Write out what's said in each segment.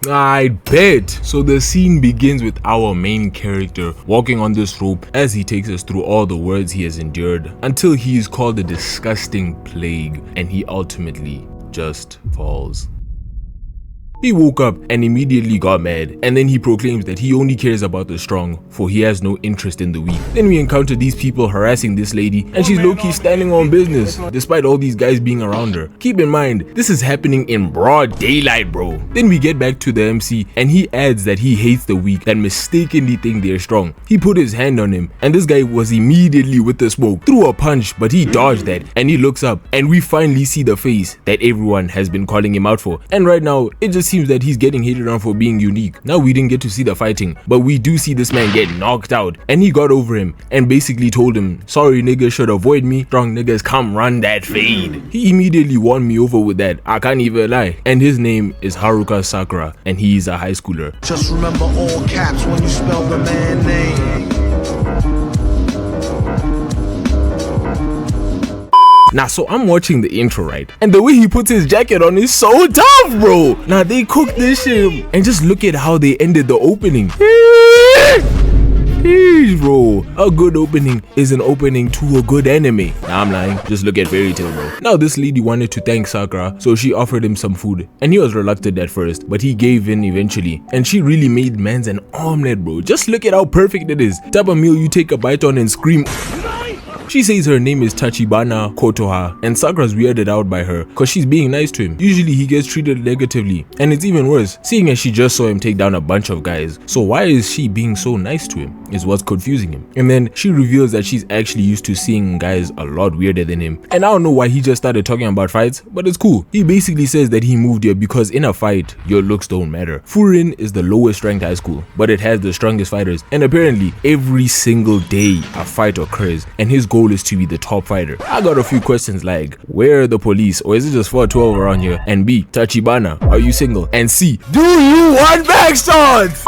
I bet. So the scene begins with our main character walking on this rope as he takes us through all the words he has endured until he is called a disgusting plague and he ultimately just falls. He woke up and immediately got mad, and then he proclaims that he only cares about the strong, for he has no interest in the weak. Then we encounter these people harassing this lady, and she's low-key standing on business, despite all these guys being around her. Keep in mind, this is happening in broad daylight, bro. Then we get back to the MC, and he adds that he hates the weak that mistakenly think they're strong. He put his hand on him, and this guy was immediately with the smoke, threw a punch, but he dodged that, and he looks up, and we finally see the face that everyone has been calling him out for. And right now, it just seems that he's getting hated on for being unique. Now we didn't get to see the fighting, but we do see this man get knocked out, and he got over him and basically told him, sorry niggas should avoid me, strong niggas come run that fade. He immediately won me over with that, I can't even lie. And his name is Haruka Sakura, and he's a high schooler. Just remember all caps when you spell the man name. Now, so I'm watching the intro, right? And the way he puts his jacket on is so tough, bro. Now, they cooked this shit. And just look at how they ended the opening. Bro, a good opening is an opening to a good anime. Nah, I'm lying. Just look at Fairy Tail, bro. Now, this lady wanted to thank Sakura, so she offered him some food. And he was reluctant at first, but he gave in eventually. And she really made man's an omelette, bro. Just look at how perfect it is. Type of meal you take a bite on and scream. She says her name is Tachibana Kotoha, and Sakura's weirded out by her cause she's being nice to him. Usually he gets treated negatively, and it's even worse seeing as she just saw him take down a bunch of guys. So why is she being so nice to him is what's confusing him. And then she reveals that she's actually used to seeing guys a lot weirder than him. And I don't know why he just started talking about fights, but it's cool. He basically says that he moved here because in a fight, your looks don't matter. Furin is the lowest ranked high school, but it has the strongest fighters, and apparently every single day a fight occurs, and his goal is to be the top fighter. I got a few questions like, where are the police, or is it just 412 around here? And B, Tachibana, are you single? And C, do you want backshots?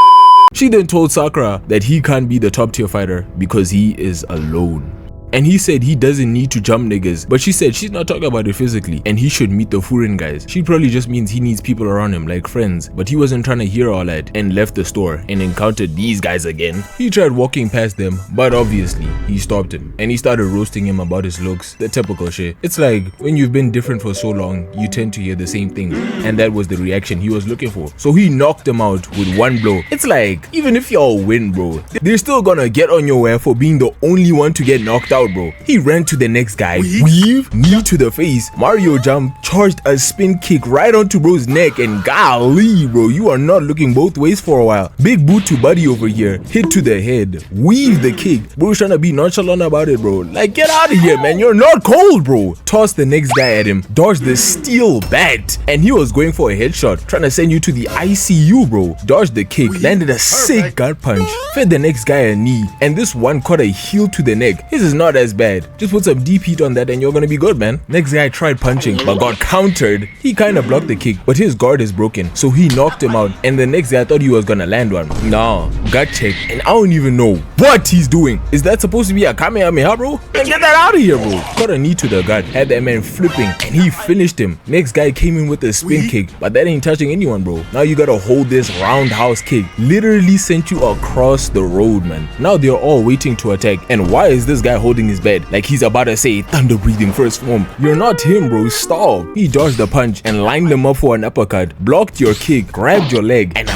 She then told Sakura that he can't be the top tier fighter because he is alone. And he said he doesn't need to jump niggas, but she said she's not talking about it physically and he should meet the Furin guys. She probably just means he needs people around him like friends, but he wasn't trying to hear all that and left the store and encountered these guys again. He tried walking past them, but obviously he stopped him and he started roasting him about his looks, the typical shit. It's like when you've been different for so long, you tend to hear the same thing, and that was the reaction he was looking for. So he knocked him out with one blow. It's like, even if y'all win, bro, they're still gonna get on your ass for being the only one to get knocked out, bro. He ran to the next guy, weave, knee to the face, Mario jump, charged a spin kick right onto bro's neck, and golly, bro, you are not looking both ways for a while. Big boot to buddy over here, hit to the head, weave the kick. Bro's trying to be nonchalant about it, bro. Like, get out of here, man, you're not cold, bro. Toss the next guy at him, dodge the steel bat, and he was going for a headshot, trying to send you to the ICU, bro. Dodged the kick, landed a sick gut punch, fed the next guy a knee, and this one caught a heel to the neck. His is not as bad. Just put some deep heat on that and you're gonna be good, man. Next guy tried punching but got countered. He kind of blocked the kick, but his guard is broken, so he knocked him out, and the next guy thought he was gonna land one. Nah, gut check, and I don't even know what he's doing. Is that supposed to be a Kamehameha, bro? Then get that out of here, bro. Got a knee to the gut, had that man flipping, and he finished him. Next guy came in with a spin kick, but that ain't touching anyone, bro. Now you gotta hold this roundhouse kick. Literally sent you across the road, man. Now they're all waiting to attack, and why is this guy holding his bed like he's about to say thunder breathing first form? You're not him, bro. Stop. He dodged the punch and lined them up for an uppercut, blocked your kick, grabbed your leg, and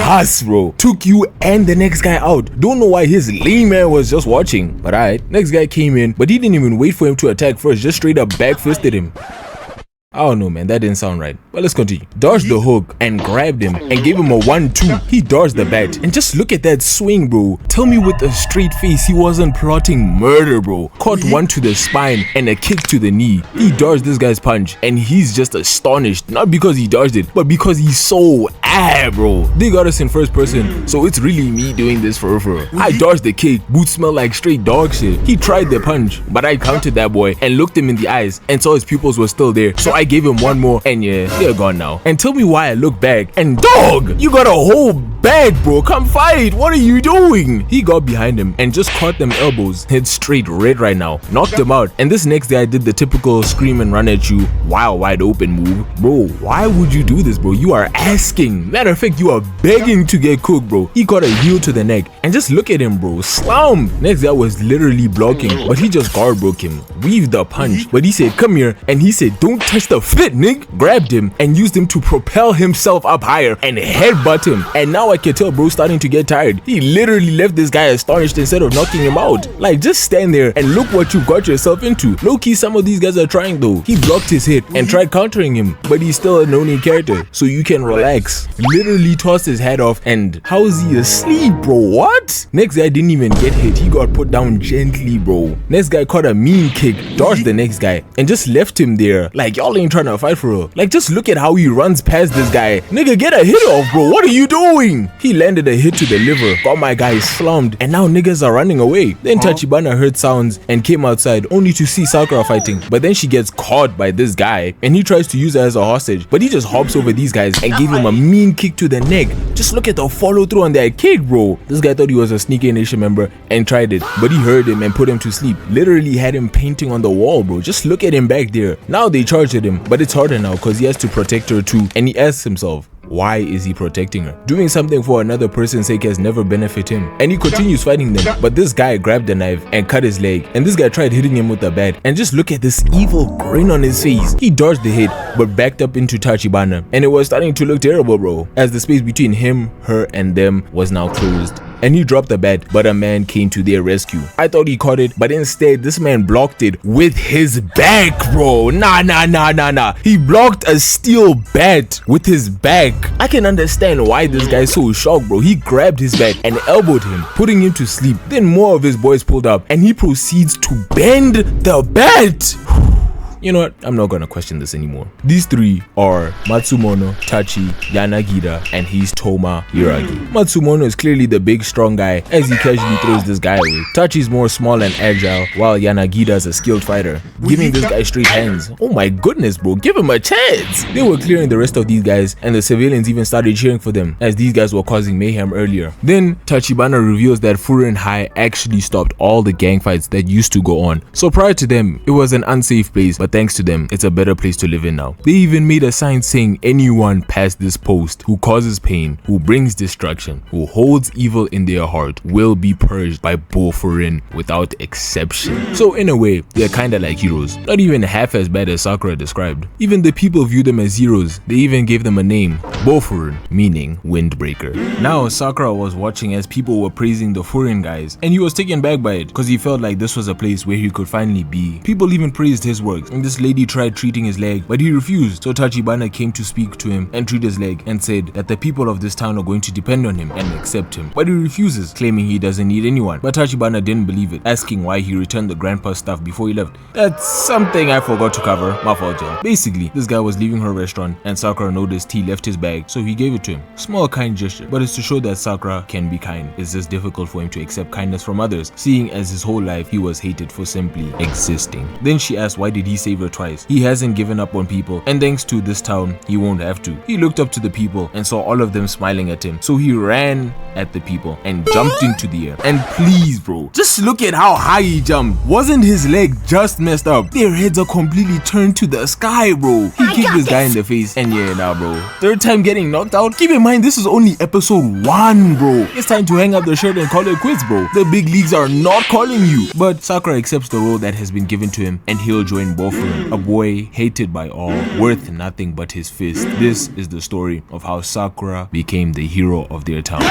bro, took you and the next guy out. Don't know why his lame man was just watching, but alright. Next guy came in, but he didn't even wait for him to attack first, just straight up back fisted him. I don't know, man, that didn't sound right, but let's continue. Dodged the hook and grabbed him and gave him a 1-2. He dodged the bat, and just look at that swing, bro. Tell me with a straight face he wasn't plotting murder, bro. Caught one to the spine and a kick to the knee. He dodged this guy's punch, and he's just astonished, not because he dodged it, but because he's so bro. They got us in first person, so it's really me doing this for real. I dodged the kick, boots smell like straight dog shit. He tried the punch, but I counted that boy and looked him in the eyes and saw his pupils were still there, so I gave him one more, and yeah, they're gone now. And tell me why I look back and dog, you got a whole back, bro. Come fight. What are you doing? He got behind him and just caught them elbows. Head straight red right now. Knocked him out. And this next guy did the typical scream and run at you while wide open move. Bro, why would you do this, bro? You are asking. Matter of fact, you are begging to get cooked, bro. He got a heel to the neck. And just look at him, bro. Slam. Next guy was literally blocking, but he just guard broke him. Weaved the punch, but he said, come here. And he said, don't touch the fit, Nick. Grabbed him and used him to propel himself up higher and headbutt him. And now I can tell bro starting to get tired. He literally left this guy astonished instead of knocking him out. Like, just stand there and look what you got yourself into. Low-key, some of these guys are trying though. He blocked his hit and tried countering him, but he's still a no-name character, so you can relax. Literally tossed his head off, and how is he asleep, bro? What? Next guy didn't even get hit. He got put down gently, bro. Next guy caught a mean kick, dodged the next guy, and just left him there. Like, y'all ain't trying to fight for real. Like, just look at how he runs past this guy. Nigga, get a hit off, bro. What are you doing? He landed a hit to the liver, got my guy slumped, and now niggas are running away. Then Tachibana heard sounds and came outside only to see Sakura fighting. But then she gets caught by this guy and he tries to use her as a hostage, but he just hops over these guys and gave him a mean kick to the neck. Just look at the follow through on that kick, bro. This guy thought he was a Sneaky Nation member and tried it, but he heard him and put him to sleep. Literally had him painting on the wall, bro. Just look at him back there. Now they charged him, but it's harder now because he has to protect her too, and he asks himself, why is he protecting her? Doing something for another person's sake has never benefited him. And he continues fighting them, but this guy grabbed a knife and cut his leg, and this guy tried hitting him with a bat, and just look at this evil grin on his face. He dodged the hit but backed up into Tachibana, and it was starting to look terrible, bro, as the space between him, her and them was now closed. And he dropped the bat, but a man came to their rescue. I thought he caught it, but instead this man blocked it with his back, bro. Nah. He blocked a steel bat with his back. I can understand why this guy's so shocked, bro. He grabbed his back and elbowed him, putting him to sleep. Then more of his boys pulled up and he proceeds to bend the bat. You know what? I'm not gonna question this anymore. These three are Matsumono, Tachi, Yanagida, and he's Toma Hiragi. Matsumono is clearly the big strong guy as he casually throws this guy away. Tachi's more small and agile, while Yanagida is a skilled fighter, giving this guy straight hands. Oh my goodness, bro, give him a chance. They were clearing the rest of these guys, and the civilians even started cheering for them as these guys were causing mayhem earlier. Then Tachibana reveals that Furin High actually stopped all the gang fights that used to go on. So prior to them, it was an unsafe place, but thanks to them, it's a better place to live in now. They even made a sign saying anyone past this post who causes pain, who brings destruction, who holds evil in their heart will be purged by Bofurin without exception. So in a way, they're kinda like heroes, not even half as bad as Sakura described. Even the people view them as heroes. They even gave them a name, Bofurin, meaning windbreaker. Now Sakura was watching as people were praising the Furin guys, and he was taken back by it because he felt like this was a place where he could finally be. People even praised his works, and this lady tried treating his leg, but he refused. So Tachibana came to speak to him and treat his leg and said that the people of this town are going to depend on him and accept him. But he refuses, claiming he doesn't need anyone. But Tachibana didn't believe it, asking why he returned the grandpa's stuff before he left. That's something I forgot to cover. My fault, y'all. Basically, this guy was leaving her restaurant and Sakura noticed he left his bag, so he gave it to him. Small kind gesture, but it's to show that Sakura can be kind. It's just difficult for him to accept kindness from others, seeing as his whole life he was hated for simply existing. Then she asked why did he save her twice. He hasn't given up on people, and thanks to this town, he won't have to. He looked up to the people and saw all of them smiling at him, so he ran at the people and jumped into the air. And please, bro, just look at how high he jumped. Wasn't his leg just messed up? Their heads are completely turned to the sky, bro. He kicked this guy in the face, and yeah, nah, bro. Third time getting knocked out? Keep in mind, this is only episode 1, bro. It's time to hang up the shirt and call it quits, bro. The big leagues are not calling you. But Sakura accepts the role that has been given to him, and he'll join Bofurin, a boy hated by all, worth nothing but his fist. This is the story of how Sakura became the hero of their town.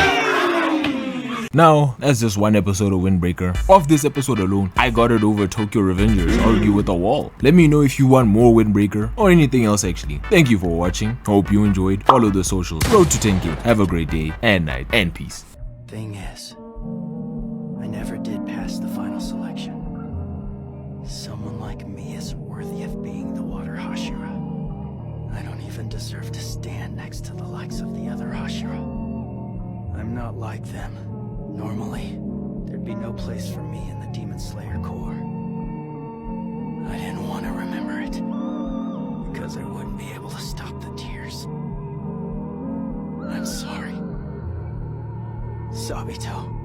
Now, that's just one episode of Windbreaker. Off this episode alone, I got it over Tokyo Revengers, Argue with a Wall. Let me know if you want more Windbreaker or anything else actually. Thank you for watching. Hope you enjoyed. Follow the socials. Road to 10K. Have a great day and night and peace. Thing is, I never did pass the final selection. Someone like me is worthy of being the water Hashira. I don't even deserve to stand next to the likes of the other Hashira. I'm not like them. Normally, there'd be no place for me in the Demon Slayer Corps. I didn't want to remember it, because I wouldn't be able to stop the tears. I'm sorry. Sabito.